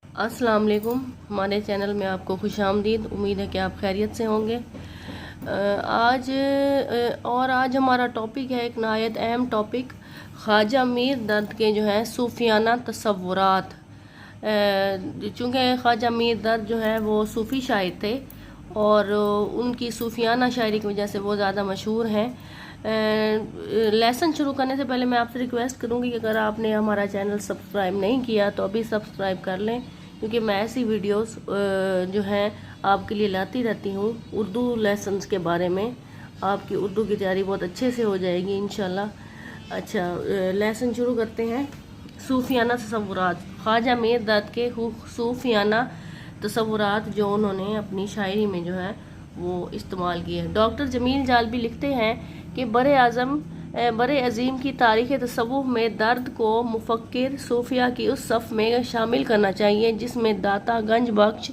अस्सलाम वालेकुम। हमारे चैनल में आपको खुशामदीद। उम्मीद है कि आप खैरियत से होंगे। आज हमारा टॉपिक है एक नहायत अहम टॉपिक, ख्वाजा मीर दर्द के जो है सूफियाना तसव्वुरात। चूँकि ख्वाजा मीर दर्द जो है वो सूफ़ी शायर थे और उनकी सूफियाना शायरी की वजह से वो ज़्यादा मशहूर हैं। लेसन शुरू करने से पहले मैं आपसे रिक्वेस्ट करूँगी कि अगर आपने हमारा चैनल सब्सक्राइब नहीं किया तो अभी सब्सक्राइब कर लें, क्योंकि मैं ऐसी वीडियोस जो हैं आपके लिए लाती रहती हूँ उर्दू लेसन्स के बारे में। आपकी उर्दू की तैयारी बहुत अच्छे से हो जाएगी इंशाल्लाह। अच्छा, लेसन शुरू करते हैं। सूफियाना तसव्वुरात, ख्वाजा मीर दर्द के सूफियाना तसव्वुरात जो उन्होंने अपनी शायरी में जो है वो इस्तेमाल किए हैं। डॉक्टर जमील जालबी लिखते हैं कि बड़े अजीम की तारीख़ तसव्वुफ़ में दर्द को मुफक्किर सूफिया की उस सफ़ में शामिल करना चाहिए जिसमें दाता गंज बख्श,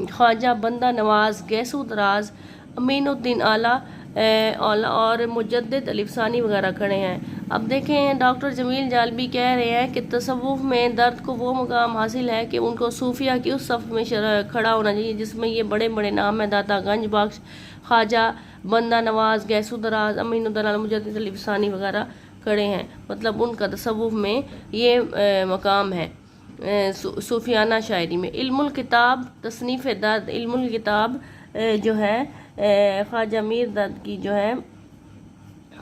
ख्वाजा बंदा नवाज, गैसू दराज, अमीनुद्दीन आला और मुजद्दिद अलिफसानी वगैरह खड़े हैं। अब देखें, डॉक्टर जमील जालबी कह रहे हैं कि तसव्वुफ़ में दर्द को वो मुकाम हासिल है कि उनको सूफिया की उस सफ़ में खड़ा होना चाहिए जिसमें ये बड़े बड़े नाम हैं, दाता गंज बख्श, ख्वाजा बंदा नवाज, गैसू दराज, अमीनुद्दीन आला, मुजद्दिद अलिफसानी वगैरह खड़े हैं। मतलब उनका तसव्वुफ़ में ये मकाम है सूफियाना शायरी में। इल्मुल किताब तसनीफ़ दर्द, इल्मुल किताब जो है ख्वाजा मीर दर्द की जो है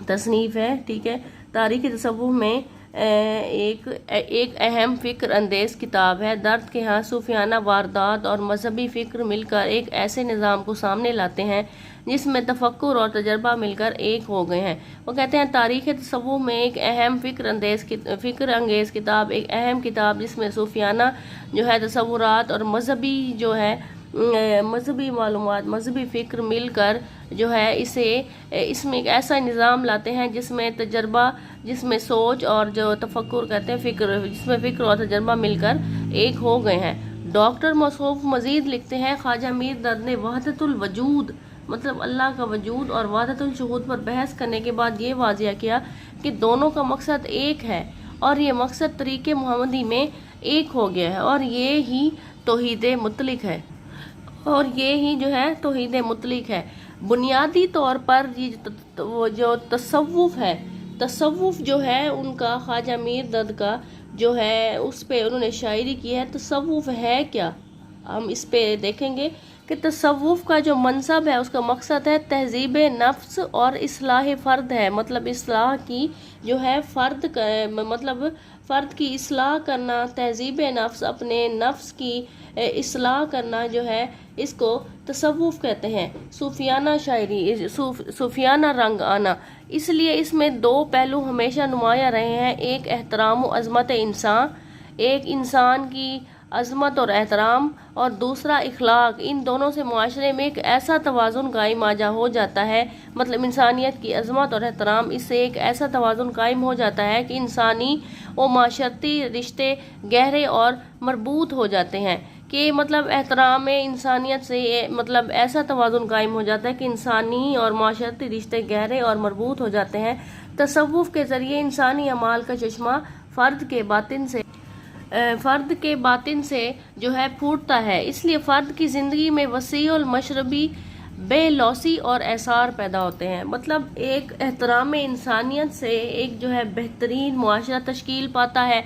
तसनीफ़ है, ठीक है। तारीख़ तसव्वुफ़ में एक अहम फ़िक्र अंदेज़ किताब है। दर्द के यहाँ सूफियाना वारदात और मजहबी फ़िक्र मिलकर एक ऐसे निज़ाम को सामने लाते हैं जिसमें तफक्कुर और तजर्बा मिलकर एक हो गए हैं। वो कहते हैं तारीख़ तसव्वुफ़ में एक अहम फ़िक्र अंगेज़ किताब, एक अहम किताब जिसमें सूफियाना जो है तसव्वुरात और मजहबी जो है मजहबी मालूमात, मजहबी फ़िक्र मिलकर जो है इसमें एक ऐसा निज़ाम लाते हैं जिसमें तजर्बा, जिसमें सोच और जो तफक्कुर कहते हैं फ़िक्र, जिसमें फ़िक्र और तजर्बा मिलकर एक हो गए हैं। डॉक्टर मौसूफ मज़ीद लिखते हैं, ख्वाजा मीर दर्द ने वहदतुल वजूद मतलब अल्लाह का वजूद और वहदतुल शुहूद पर बहस करने के बाद ये वाज़िया किया कि दोनों का मकसद एक है और ये मकसद तरीक़े मुहम्मदी में एक हो गया है और ये ही तौहीद मुतलिक है और ये ही जो है तौहीद मुतलिक है। बुनियादी तौर पर ये वो जो तसव्वुफ़ है, तसव्वुफ़ जो है उनका ख्वाजा मीर दर्द का जो है उस पे उन्होंने शायरी की है। तसव्वुफ़ है क्या, हम इस पे देखेंगे कि तसव्वुफ़ का जो मनसब है उसका मकसद है तहज़ीब नफ्स और इस्लाह फ़र्द है। मतलब इस्लाह की जो है मतलब फ़र्द की इस्लाह करना, तहज़ीब नफ्स, अपने नफ्स की इस्लाह करना जो है इसको तसव्वुफ़ कहते हैं। सूफियाना शायरी, सूफियाना रंग आना, इसलिए इसमें दो पहलू हमेशा नुमाया रहे हैं। एक एहतराम व अज़मत इंसान, एक इंसान की अज़मत और एहतराम, और दूसरा इखलाक। इन दोनों से मुआशरे में एक ऐसा तवाज़ुन कायम आजा हो जाता है, मतलब इंसानियत की अज़मत और एहतराम, इससे एक ऐसा तवाज़ुन कायम हो जाता है कि इंसानी व माशरती रिश्ते गहरे और मरबूत हो जाते हैं कि मतलब एहतराम इंसानियत से मतलब ऐसा तवाज़ुन कायम हो जाता है कि इंसानी और माशरती रिश्ते गहरे और मरबूत हो जाते हैं। तसव्वुफ़ के ज़रिए इंसानी अमाल का चश्मा फ़र्द के बातिन से जो है फूटता है, इसलिए फ़र्द की ज़िंदगी में वसी और मशरबी बेलौसी और एसार पैदा होते हैं। मतलब एक एहतराम इंसानियत से एक जो है बेहतरीन मुआशरा तश्कील पाता है।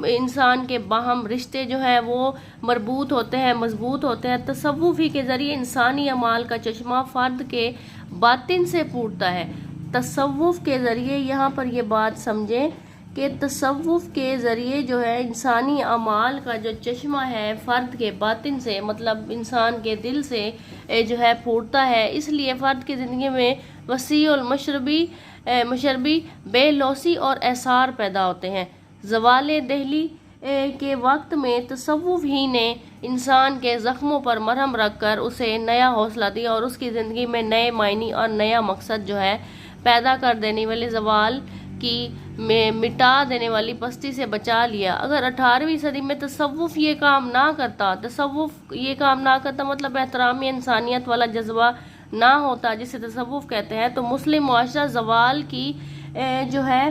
इंसान के बाहम रिश्ते जो है वो मरबूत होते हैं, मजबूत होते हैं। तसव्वुफ़ ही के ज़रिए इंसानी अमाल का चश्मा फ़र्द के बातिन से फूटता है। तसव्वुफ़ के ज़रिए, यहाँ पर ये बात समझें कि तसव्वुफ़ के ज़रिए जो है इंसानी अमाल का जो चश्मा है फ़र्द के बातिन से मतलब इंसान के दिल से जो है फूटता है। इसलिए फ़र्द की ज़िंदगी में वसी और मशरबी बेलौसी और एसार पैदा होते हैं। ज़वाल दहली के वक्त में तसव्वुफ़ ही ने इंसान के ज़ख्मों पर मरहम रख कर उसे नया हौसला दिया और उसकी ज़िंदगी में नए मायने और नया मकसद जो है पैदा कर देने वाले ज़वाल की में मिटा देने वाली पस्ती से बचा लिया। अगर 18वीं सदी में तसव्वुफ़ ये काम ना करता मतलब एहतराम इंसानियत वाला जज्बा ना होता जिसे तसव्वुफ़ कहते हैं, तो मुस्लिम मुआशरा ज़वाल की जो है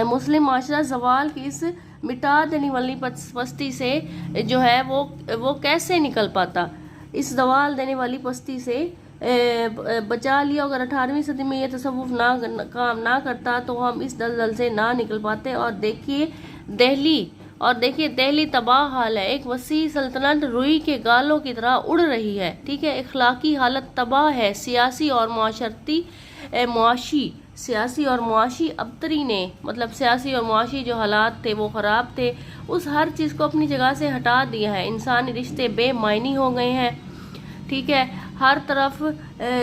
मुस्लिम माशरा ज़वाल की इस मिटा देने वाली पस्ती से जो है वो कैसे निकल पाता। इस दवाल देने वाली पस्ती से बचा लिया। अगर 18वीं सदी में ये तसव्वुफ काम ना करता तो हम इस दलदल से ना निकल पाते। और देखिए दिल्ली तबाह हाल है। एक वसी सल्तनत रुई के गालों की तरह उड़ रही है। ठीक है, इखलाकी हालत तबाह है। सियासी और मुआशी अबतरी ने, मतलब सियासी और मुआशी जो हालात थे वो ख़राब थे, उस हर चीज़ को अपनी जगह से हटा दिया है। इंसानी रिश्ते बेमायनी हो गए हैं। ठीक है, हर तरफ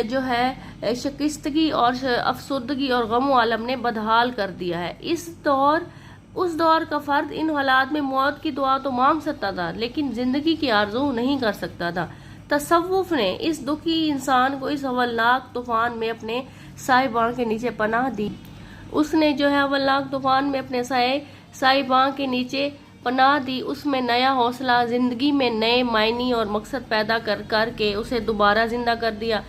जो है शिकस्तगी और अफसुर्दगी और गम आलम ने बदहाल कर दिया है। उस दौर का फर्द इन हालात में मौत की दुआ तो मांग सकता था, लेकिन जिंदगी की आरजू नहीं कर सकता था। तसव्वुफ ने इस दुखी इंसान को इस हवलनाक तूफान में अपने साहिबान के नीचे पनाह दी। उसने जो है हवलनाक तूफान में अपने साहिबान के नीचे पनाह दी। उसमें नया हौसला, जिंदगी में नए मायनी और मकसद पैदा करके उसे दोबारा जिंदा कर दिया।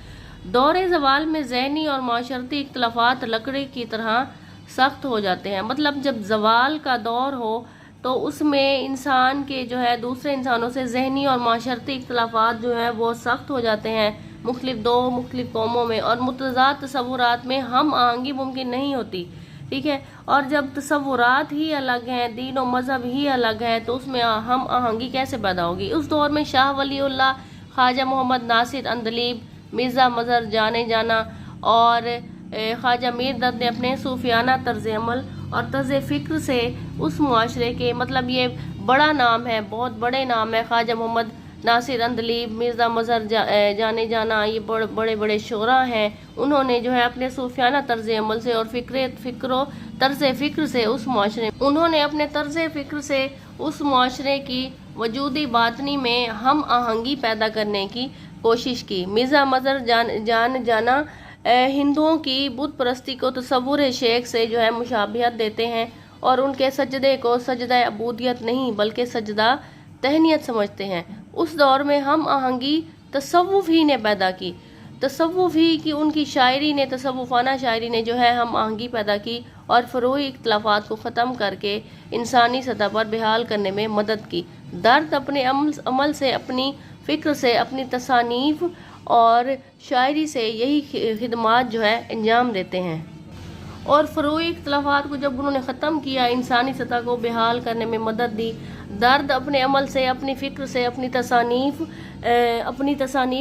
दौरे ज़वाल में ज़हनी और माशरती इख्तलाफात लकड़ी की तरह सख्त हो जाते हैं। मतलब जब ज़वाल का दौर हो तो उसमें इंसान के जो है दूसरे इंसानों से ज़हनी और माशरती इख्तलाफात जो है वो सख्त हो जाते हैं। मुख्तलिफ कौमों में और मुतज़ाद तसव्वुरात में हम आहंगी मुमकिन नहीं होती। ठीक है, और जब तसव्वुरात ही अलग हैं, दीन और मज़हब ही अलग है, तो उसमें हम आहंगी कैसे पैदा होगी। उस दौर में शाह वलीउल्लाह, ख्वाजा मोहम्मद नासिर अंदलीब, मिर्ज़ा मज़हर जाने जाना और ख्वाजा मीर दर्द ने अपने सूफियाना तर्ज अमल और तर्ज फ़िक्र से उस मुआशरे के, मतलब ये बड़ा नाम है, बहुत बड़े नाम है, ख्वाजा मोहम्मद नासिर अंदलीब, मिर्ज़ा मज़हर जाने जाना, ये बड़े बड़े शोरा हैं। उन्होंने जो है अपने सूफियाना तर्ज अमल से और तर्ज फ़िक्र से उस मुआशरे, उन्होंने अपने तर्ज फ़िक्र से उस मुआशरे की वजूदी बातनी में हम आहंगी पैदा करने की कोशिश की। मिर्ज़ा मज़हर जाना हिंदुओं की बुत परस्ती को तसव्वुर शेख से जो है मुशाबियत देते हैं और उनके सजदे को सजदा अबूदियत नहीं बल्कि सजदा तहनीत समझते हैं। उस दौर में हम आहंगी तसव्वुफ ही ने पैदा की। तसव्वुफ ही की उनकी शायरी ने, तसव्वुफाना शायरी ने जो है हम आहंगी पैदा की और फ़रोई इख्तलाफात को ख़त्म करके इंसानी सतह पर बेहाल करने में मदद की। दर्द अपने अमल से, अपनी फ़िक्र से, अपनी तसानीफ और शायरी से यही खिदमात जो है अंजाम देते हैं। और फ़रोई इख्तलाफात को जब उन्होंने ख़त्म किया, इंसानी सतह को बेहाल करने में मदद दी। दर्द अपने अमल से, अपनी फ़िक्र से, अपनी तसानीफ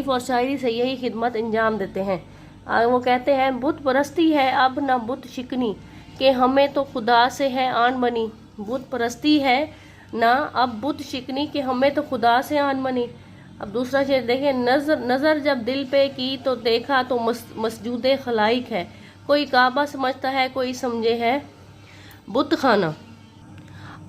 और शायरी से यही खिदमत अंजाम देते हैं। वो कहते हैं, बुत परस्ती है अब न बुत शिकनी कि हमें तो खुदा से है आन बनी। बुत परस्ती है ना अब बुत शिकनी कि हमें तो खुदा से आन बनी। अब दूसरा शेर देखें, नज़र जब दिल पे की तो देखा तो मसजूदे खलाइक है। कोई काबा समझता है, कोई समझे है बुत खाना।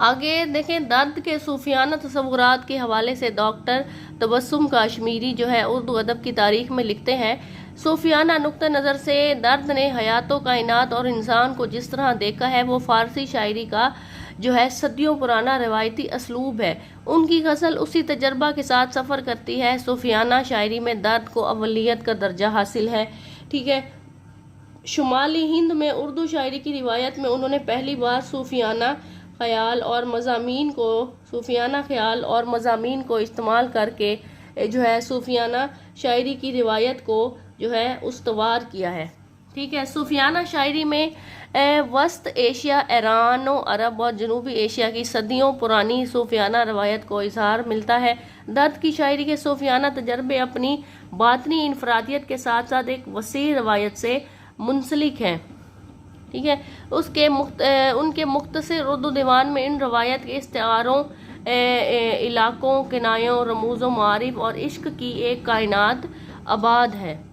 आगे देखें, दर्द के सूफियाना तसव्वुरात के हवाले से डॉक्टर तबस्सुम काश्मीरी जो है उर्दू अदब की तारीख में लिखते हैं, सूफियाना नुक्ता नज़र से दर्द ने हयातो कायनात और इंसान को जिस तरह देखा है वो फ़ारसी शायरी का जो है सदियों पुराना रवायती असलूब है। उनकी गज़ल उसी तजर्बा के साथ सफ़र करती है। सूफियाना शायरी में दर्द को अवलियत का दर्जा हासिल है। ठीक है, शुमाली हिंद में उर्दू शायरी की रिवायत में उन्होंने पहली बार सूफियाना ख्याल और मज़ामीन को इस्तेमाल करके जो है सूफियाना शायरी की रिवायत को जो है उस्तवार किया है। ठीक है, सूफियाना शायरी में वस्त एशिया, ईरान, अरब और जनूबी एशिया की सदियों पुरानी सूफियाना रवायत को इज़हार मिलता है। दर्द की शायरी के सूफियाना तजर्बे अपनी बातनी इनफरादियत के साथ साथ एक वसी रवायत से मुंसलिक हैं। ठीक है, उनके मुख्तसर उर्दू दीवान में इन रवायत के इस्तिआरों, इलाकों, किनायों, रमूज़ों, मारिफ और इश्क की एक कायनात आबाद है।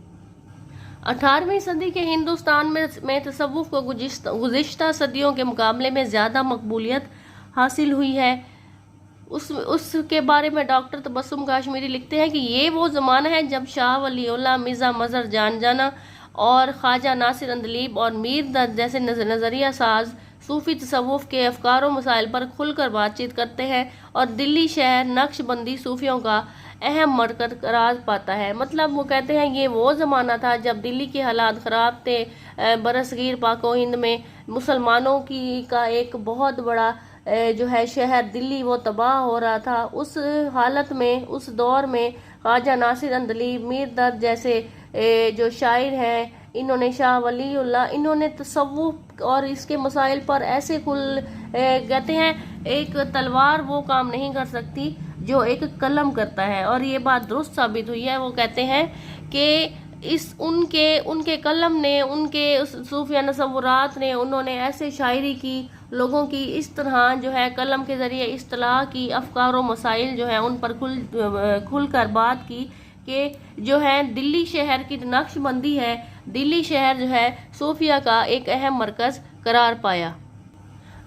18वीं सदी के हिंदुस्तान में तसव्वुफ को गुज़िश्ता सदियों के मुकाबले में ज़्यादा मकबूलियत हासिल हुई है। उसके बारे में डॉक्टर तबस्सुम काश्मीरी लिखते हैं कि ये वो ज़माना है जब शाह वलीउल्लाह, मिर्ज़ा मज़हर जाना और ख्वाजा नासिर अंदलीब और मीर दर्द जैसे नज़रिया साज सूफ़ी तसव्वुफ के अफकार व मसाइल पर खुलकर बातचीत करते हैं और दिल्ली शहर नक्शबंदी सूफियों का अहम मरकज़ करार पाता है। मतलब वो कहते हैं ये वो ज़माना था जब दिल्ली के हालात ख़राब थे। बरसगीर पाको हिंद में मुसलमानों का एक बहुत बड़ा जो है शहर दिल्ली वो तबाह हो रहा था, उस हालत में, उस दौर में ख्वाजा नासिर अंदली, मीर दर्द जैसे जो शायर हैं, इन्होंने शाह वलीउल्लाह, इन्होंने तसव्वुफ और इसके मसाइल पर ऐसे कहते हैं एक तलवार वो काम नहीं कर सकती जो एक कलम करता है, और ये बात दुरुस्त साबित हुई है। वो कहते हैं कि इस उनके कलम ने, उनके सूफिया तसव्वुरात ने, उन्होंने ऐसे शायरी की, लोगों की इस तरह जो है कलम के ज़रिए इस्तलाह की, अफकार व मसाइल जो है उन पर खुल कर बात की कि जो है दिल्ली शहर की नक्शबंदी है, दिल्ली शहर जो है सूफिया का एक अहम मरकज़ करार पाया।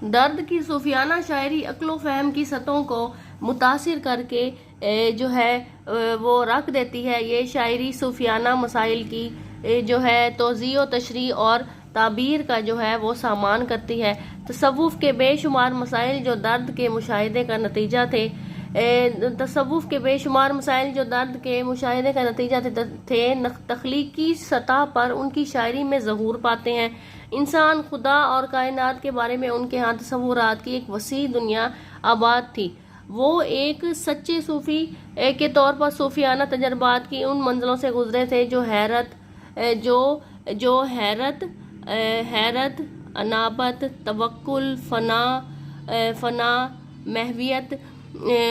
दर्द की सूफियाना शायरी अक्लो फ़हम की सतहों को मुतासिर करके जो है वो रख देती है। ये शायरी सूफियाना मसाइल की जो है तोज़ी व तशरीह और ताबीर का जो है वो सामान करती है। तसव्वुफ़ के बेशुमार मसाइल जो दर्द के मुशाहिदे का नतीजा थे, तसव्वुफ़ के बेशुमार मसाइल जो दर्द के मुशाहिदे का नतीजा थे तख्लीकी सतह पर उनकी शायरी में ज़हूर पाते हैं। इंसान, खुदा और कायनात के बारे में उनके यहाँ तसव्वुरात की एक वसी दुनिया आबाद थी। वो एक सच्चे सूफ़ी के तौर पर सूफियाना तजर्बात की उन मंजिलों से गुजरे थे जो हैरत, अनाबत, तवक्कुल, फना, महवियत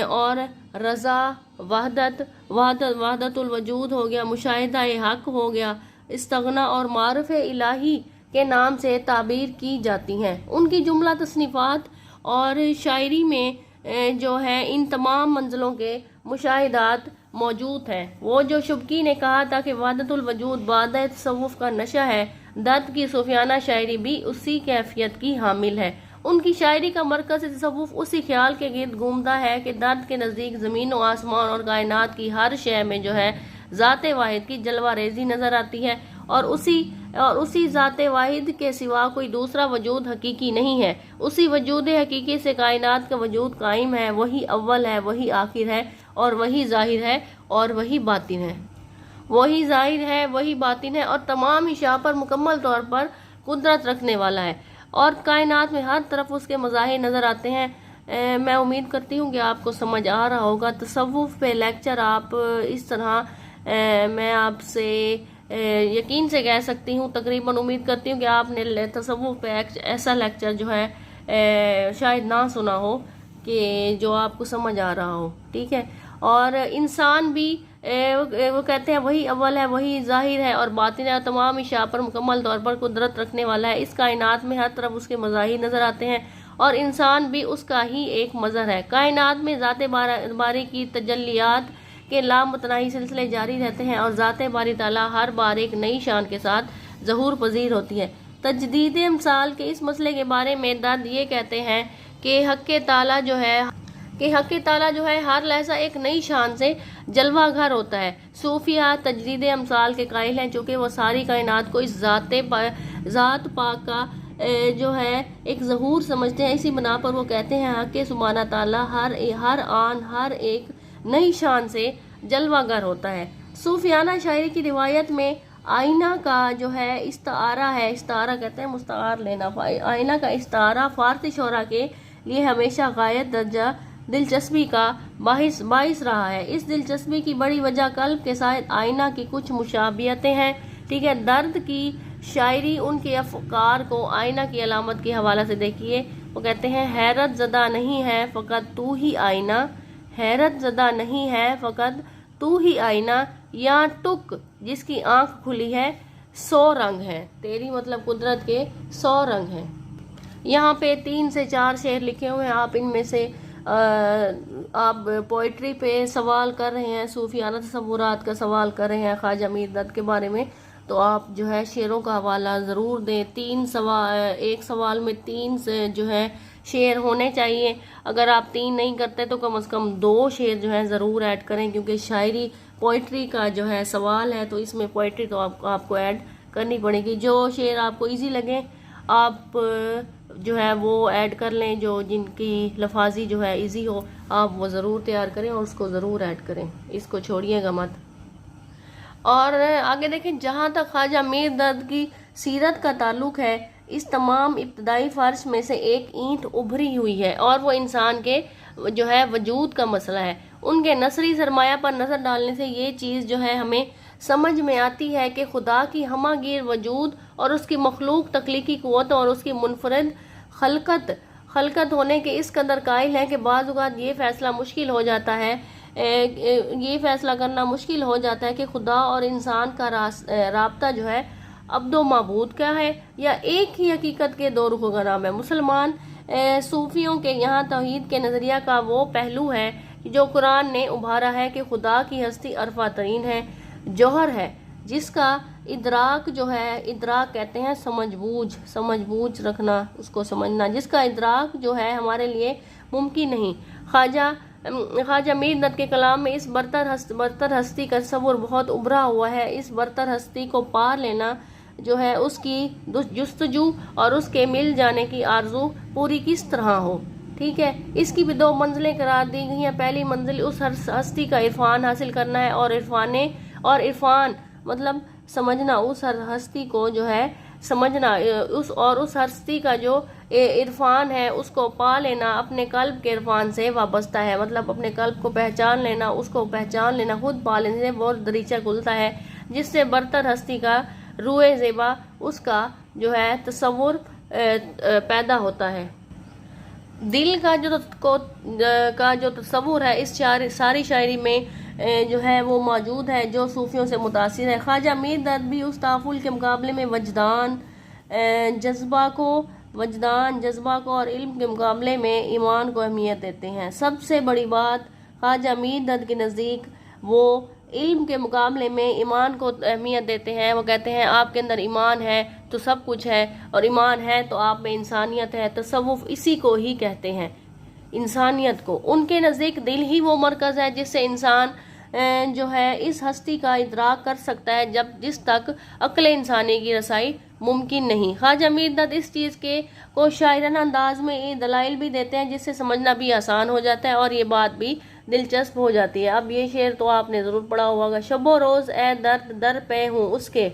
और रज़ा, वहदतुल वजूद हो गया, मुशाहिदा हक हो गया, इस्तगना और मारिफ़ इलाही के नाम से ताबीर की जाती हैं। उनकी जुमला तसनीफ़ात और शायरी में जो है इन तमाम मंजिलों के मुशाहिदात मौजूद हैं। वो जो शुबकी ने कहा था कि वहदतुल वजूद बाद तसव्वुफ़ का नशा है, दर्द की सूफियाना शायरी भी उसी कैफियत की हामिल है। उनकी शायरी का मरकज़ तसव्वुफ़ उसी ख्याल के गिर्द घूमता है कि दर्द के नज़दीक ज़मीन व आसमान और कायनात की हर शय में जो है ज़ाते वाहिद की जलवा रेजी नज़र आती है, और उसी ज़ाते वाहिद के सिवा कोई दूसरा वजूद हकीकी नहीं है। उसी वजूद हकीकी से कायनात का वजूद कायम है। वही अव्वल है, वही आखिर है, और वही ज़ाहिर है और वही बातिन है। वही ज़ाहिर है, वही बातिन है और तमाम इशा पर मुकम्मल तौर पर कुदरत रखने वाला है, और कायनात में हर तरफ उसके मज़ाहिर नज़र आते हैं। मैं उम्मीद करती हूँ कि आपको समझ आ रहा होगा। तसव्वुफ़ पे लेक्चर आप इस तरह मैं आपसे यकीन से कह सकती हूँ, तकरीबन उम्मीद करती हूँ कि आपने तसव्वुफ़ पे ऐसा लेक्चर जो है शायद ना सुना हो कि जो आपको समझ आ रहा हो, ठीक है। और इंसान भी वो कहते हैं वही अव्वल है, वही ज़ाहिर है और बातिन है, और तमाम इशा पर मुकम्मल तौर पर कुदरत रखने वाला है। इस कायनात में हर तरफ उसके मज़ाहिर नज़र आते हैं, और इंसान भी उसका ही एक मज़हर है। कायनात में ज़ाते बारी की तजल्लियात के लामतनाही सिलसिले जारी रहते हैं, और ज़ाते बारी ताला हर बार एक नई शान के साथ ज़हूर पजीर होती है। तजदीद अमसाल के इस मसले के बारे में दर्द ये कहते हैं कि हक़ ताला जो है हर लहजा एक नई शान से जलवा घर होता है। सूफिया तजदीद अमसाल के कायल हैं, चूँकि वो सारी कायनात को इस ज़ात पाक का जो है एक ज़हूर समझते हैं। इसी बना पर वो कहते हैं हक़ सुब्हाना ताला हर आन हर एक नई शान से जलवागर होता है। सूफियाना शायरी की रिवायत में आईना का जो है इस्तारा है, इस्तारा कहते हैं मुस्तार लेना, आईना का इस्तारा फारसी शोरा के लिए हमेशा गायत दर्जा दिलचस्पी का बाइस रहा है। इस दिलचस्पी की बड़ी वजह कल्ब के साथ आईना की कुछ मुशाबियतें हैं, ठीक है। दर्द की शायरी उनके अफकार को आईना की अलामत के हवाला से देखिए। वो कहते हैं हैरत ज़दा नहीं है फ़कत तू ही आईना, हैरत ज़दा नहीं है फ़कत तू ही आईना, या टुक जिसकी आंख खुली है 100 रंग हैं, तेरी मतलब कुदरत के 100 रंग हैं। यहाँ पे 3 से 4 शेर लिखे हुए हैं। आप इनमें से आप पोइट्री पे सवाल कर रहे हैं, सूफियाना तसव्वुरात का सवाल कर रहे हैं ख्वाजा मीर दर्द के बारे में, तो आप जो है शेरों का हवाला ज़रूर दें। एक सवाल में 3 से जो है शेर होने चाहिए। अगर आप 3 नहीं करते तो कम से कम 2 शेर जो है ज़रूर ऐड करें, क्योंकि शायरी पोइट्री का जो है सवाल है, तो इसमें पोइट्री तो आपको ऐड करनी पड़ेगी। जो शेर आपको इजी लगे आप जो है वो ऐड कर लें, जो जिनकी लफाजी जो है इजी हो आप वो ज़रूर तैयार करें और उसको ज़रूर ऐड करें, इसको छोड़िएगा मत। और आगे देखें, जहाँ तक ख्वाजा मीर दर्द की सीरत का ताल्लुक़ है, इस तमाम इब्तदाई फ़र्श में से एक ईंट उभरी हुई है और वो इंसान के जो है वजूद का मसला है। उनके नसरी सरमाया पर नज़र डालने से ये चीज़ जो है हमें समझ में आती है कि खुदा की हमागीर वजूद और उसकी मखलूक तख्लीकी क़ुव्वत और उसकी मुनफरद खलकत होने के इस कदर कायल है कि बाज़ औक़ात ये फ़ैसला मुश्किल हो जाता है, ये फ़ैसला करना मुश्किल हो जाता है कि खुदा और इंसान का राब्ता जो है अब्दो माबूद का है या एक ही हकीकत के दो रुखों का नाम है। मुसलमान सूफियों के यहाँ तौहीद के नज़रिया का वो पहलू है जो कुरान ने उभारा है कि खुदा की हस्ती अरफा तरीन है, जौहर है, जिसका इदराक जो है, इदराक कहते हैं समझबूझ रखना, उसको समझना, जिसका इदराक जो है हमारे लिए मुमकिन नहीं। ख्वाजा मीर दर्द के कलाम में इस बरतर हस्ती का तस्वुर बहुत उभरा हुआ है। इस बरतर हस्ती को पा लेना जो है उसकी जुस्तजू और उसके मिल जाने की आरजू पूरी किस तरह हो। ठीक है, इसकी भी दो मंजिलें करार दी गई हैं। पहली मंजिल उस हस्ती का इरफान हासिल करना है और इरफान मतलब समझना, उस हस्ती को जो है समझना, उस हस्ती का जो इरफान है उसको पा लेना अपने कल्ब के इरफान से वाबस्ता है। मतलब अपने कल्ब को पहचान लेना, उसको पहचान लेना, खुद पा लेने से वो दरीचा खुलता है जिससे बरतर हस्ती का रूए ज़ेबा उसका जो है तस्वुर पैदा होता है। दिल का जो तस्वुर है इस सारी शायरी में जो है वो मौजूद है जो सूफियों से मुतासिर है। ख्वाजा मीर दर्द भी उस ताफुल के मुकाबले में वजदान जज्बा को और इल्म के मुकाबले में ईमान को अहमियत देते हैं। सबसे बड़ी बात ख्वाजा मीर दर्द के नज़दीक वो इल्म के मुकाबले में ईमान को अहमियत देते हैं। वो कहते हैं आपके अंदर ईमान है तो सब कुछ है, और ईमान है तो आप में इंसानियत है। तसव्वुफ इसी को ही कहते हैं, इंसानियत को। उनके नज़दीक दिल ही वो मरकज़ है जिससे इंसान जो है इस हस्ती का इदराक कर सकता है जिस तक अक्ल इंसानी की रसाई मुमकिन नहीं। ख्वाजा मीर दर्द इस चीज़ को शायराना अंदाज में ये दलाइल भी देते हैं जिससे समझना भी आसान हो जाता है और ये बात भी दिलचस्प हो जाती है। अब ये शेर तो आपने ज़रूर पढ़ा होगा, शबो रोज़ ए दर्द दर पे हूँ उसके,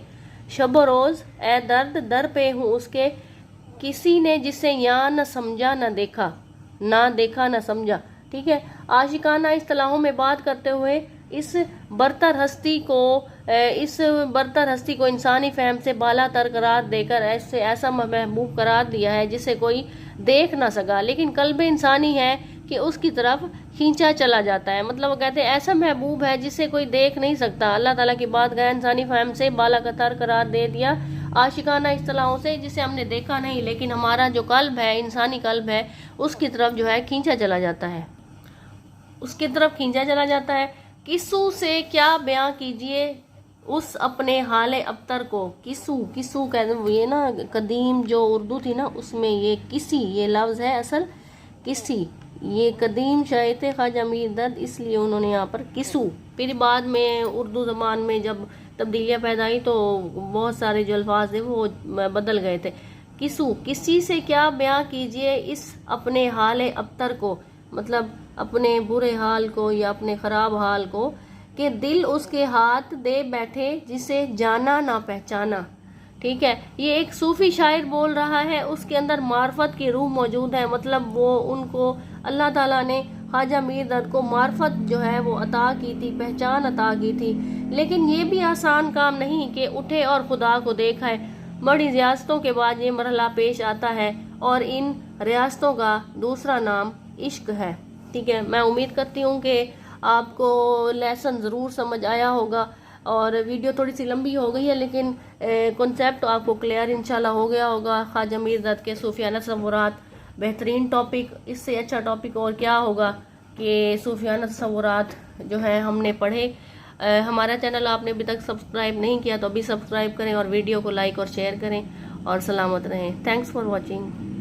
शबो रोज़ ए दर्द दर पे हूँ उसके, किसी ने जिसे यहाँ न समझा न देखा न समझा। ठीक है, आशिकाना इस्तिलाहों में बात करते हुए इस बरतर हस्ती को इंसानी फहम से बाला तर करार देकर ऐसा महबूब करार दिया है जिसे कोई देख ना सका, लेकिन कल्ब इंसानी है कि उसकी तरफ खींचा चला जाता है। मतलब वो कहते हैं ऐसा महबूब है जिसे कोई देख नहीं सकता। अल्लाह ताला की बात गैर इंसानी फहम से बाला तर करार दे दिया आशिकाना इस्तिलाहों से, जिसे हमने देखा नहीं लेकिन हमारा जो कल्ब है, इंसानी कल्ब है, उसकी तरफ जो है खींचा चला जाता है, उसकी तरफ खींचा चला जाता है। किस्सू से क्या बयां कीजिए उस अपने हाले अबतर को। किस्सू कहते हैं, ये ना कदीम जो उर्दू थी ना उसमें ये किसी ये लफ्ज़ है असल किसी, ये कदीम शायर थे ख्वाजा मीर दर्द, इसलिए उन्होंने यहाँ पर किस्सू। फिर बाद में उर्दू ज़बान में जब तब्दीलियाँ पैदा आई तो बहुत सारे जो अल्फाज थे वो बदल गए थे। किस्सू, किसी से क्या बयां कीजिए इस अपने हाले अबतर को, मतलब अपने बुरे हाल को या अपने ख़राब हाल को, कि दिल उसके हाथ दे बैठे जिसे जाना ना पहचाना। ठीक है, ये एक सूफ़ी शायर बोल रहा है, उसके अंदर मार्फत की रूह मौजूद है। मतलब वो उनको अल्लाह ताला ने ख्वाजा मीर दर्द को मार्फत जो है वो अता की थी, पहचान अता की थी। लेकिन ये भी आसान काम नहीं कि उठे और खुदा को देखा है। बड़ी रियासतों के बाद ये मरहला पेश आता है और इन रियासतों का दूसरा नाम इश्क है। ठीक है, मैं उम्मीद करती हूँ कि आपको लेसन ज़रूर समझ आया होगा और वीडियो थोड़ी सी लंबी हो गई है लेकिन कॉन्सेप्ट आपको क्लियर इंशाल्लाह हो गया होगा। ख्वाजा मीर दर्द के सूफियाना तसव्वुरात बेहतरीन टॉपिक, इससे अच्छा टॉपिक और क्या होगा कि सूफियाना तसव्वुरात जो है हमने पढ़े। हमारा चैनल आपने अभी तक सब्सक्राइब नहीं किया तो अभी सब्सक्राइब करें और वीडियो को लाइक और शेयर करें और सलामत रहें। Thanks for watching.